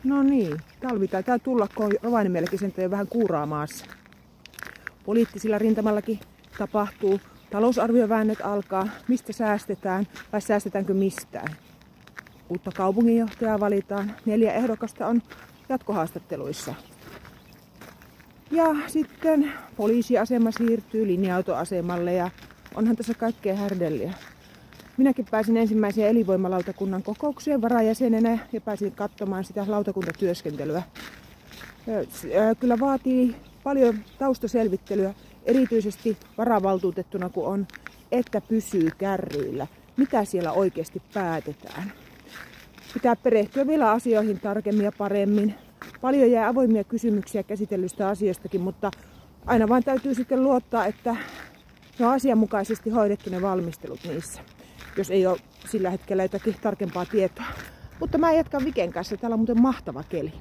No niin, talvi taitaa tulla, kun Rovaniemelläkin sen jo vähän kuuraa maassa. Poliittisilla rintamallakin tapahtuu. Talousarvioväännöt alkaa. Mistä säästetään vai säästetäänkö mistään? Uutta kaupunginjohtajaa valitaan. 4 ehdokasta on jatkohaastatteluissa. Ja sitten poliisiasema siirtyy linja-autoasemalle ja onhan tässä kaikkea härdelliä. Minäkin pääsin ensimmäiseen elinvoimalautakunnan kokoukseen varajäsenenä ja pääsin katsomaan sitä lautakuntatyöskentelyä. Kyllä vaatii paljon taustaselvittelyä, erityisesti varavaltuutettuna kun on, että pysyy kärryillä. Mitä siellä oikeasti päätetään? Pitää perehtyä vielä asioihin tarkemmin ja paremmin. Paljon jää avoimia kysymyksiä käsitellystä asioistakin, mutta aina vain täytyy sitten luottaa, että ne on asianmukaisesti hoidettu ne valmistelut niissä, jos ei ole sillä hetkellä jotakin tarkempaa tietoa. Mutta mä jatkan Viken kanssa. Täällä on muuten mahtava keli.